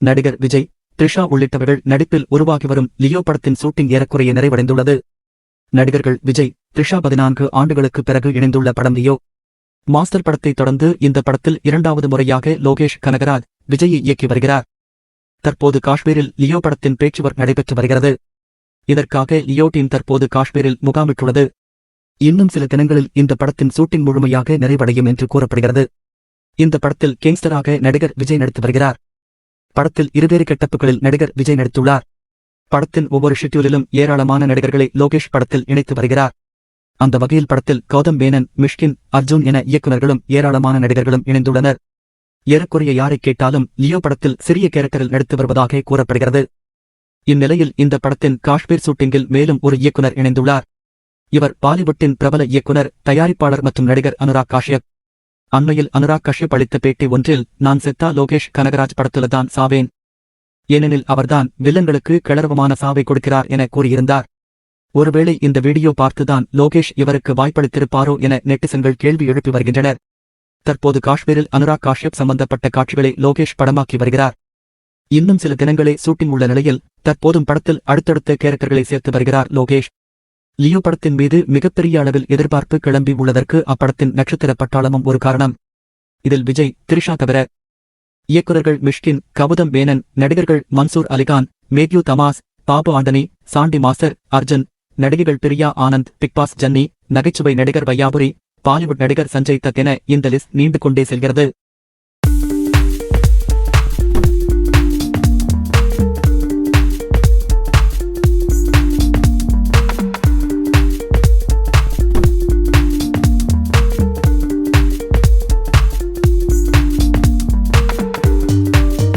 நடிகர் விஜய், த்ரிஷா உள்ளிட்டவர்கள் நடிப்பில் உருவாகி வரும் லியோ படத்தின் ஷூட்டிங் ஏறக்குறைய நிறைவடைந்துள்ளது. நடிகர்கள் விஜய், த்ரிஷா 14 ஆண்டுகளுக்கு பிறகு இணைந்துள்ள படம் லியோ. மாஸ்டர் படத்தை தொடர்ந்து இந்த படத்தில் 2வது முறையாக லோகேஷ் கனகராஜ் விஜயை இயக்கி வருகிறார். தற்போது காஷ்மீரில் லியோ படத்தின் பேச்சுவர்க் நடைபெற்று வருகிறது. இதற்காக லியோ டீம் தற்போது காஷ்மீரில் முகாமிட்டுள்ளது. இன்னும் சில தினங்களில் இந்த படத்தின் ஷூட்டிங் முழுமையாக நிறைவடையும் என்று கூறப்படுகிறது. இந்த படத்தில் கேங்ஸ்டராக நடிகர் விஜய் நடித்து வருகிறார். படத்தில் இருவேறு கெட்டப்புகளில் நடிகர் விஜய் நடித்துள்ளார். படத்தின் ஒவ்வொரு ஷெட்யூலிலும் ஏராளமான நடிகர்களை லோகேஷ் படத்தில் இணைத்து வருகிறார். அந்த வகையில் படத்தில் கௌதம் மேனன், மிஷ்கின், அர்ஜுன் என இயக்குநர்களும் ஏராளமான நடிகர்களும் இணைந்துள்ளனர். ஏறக்குறைய யாரை கேட்டாலும் லியோ படத்தில் சிறிய கேரக்டரில் நடித்து வருவதாக கூறப்படுகிறது. இந்நிலையில் இந்த படத்தின் காஷ்மீர் ஷூட்டிங்கில் மேலும் ஒரு இயக்குனர் இணைந்துள்ளார். இவர் பாலிவுட்டின் பிரபல இயக்குனர், தயாரிப்பாளர் மற்றும் நடிகர் அனுராக் காஷ்யப். அண்மையில் அனுராக் காஷ்யப் அளித்த பேட்டி ஒன்றில், நான் செத்தா லோகேஷ் கனகராஜ் படத்துலதான் சாவேன், ஏனெனில் அவர்தான் வில்லன்களுக்கு கிளர்வமான சாவை கொடுக்கிறார் என கூறியிருந்தார். ஒருவேளை இந்த வீடியோ பார்த்துதான் லோகேஷ் இவருக்கு வாய்ப்பளித்திருப்பாரோ என நெட்டிசன்கள் கேள்வி எழுப்பி வருகின்றனர். தற்போது காஷ்மீரில் அனுராக் காஷ்யப் சம்பந்தப்பட்ட காட்சிகளை லோகேஷ் படமாக்கி வருகிறார். இன்னும் சில தினங்களே ஷூட்டிங் உள்ள நிலையில் தற்போதும் படத்தில் அடுத்தடுத்த கேரக்டர்களை சேர்த்து வருகிறார் லோகேஷ். லியோ படத்தின் மீது மிகப்பெரிய அளவில் எதிர்பார்ப்பு கிளம்பி உள்ளதற்கு அப்படத்தின் நட்சத்திர பட்டாளமும் ஒரு காரணம். இதில் விஜய், த்ரிஷா தவிர இயக்குநர்கள் மிஷ்கின், கௌதம் மேனன், நடிகர்கள் மன்சூர் அலிகான், மேத்யூ தமாஸ், பாபு ஆண்டனி, சாண்டி மாஸ்டர், அர்ஜுன், நடிகைகள் பிரியா ஆனந்த், பிக்பாஸ் ஜன்னி, நகைச்சுவை நடிகர் வையாபுரி, பாலிவுட் நடிகர் சஞ்சய் தத் என இந்த லிஸ்ட் நீண்டு கொண்டே செல்கிறது.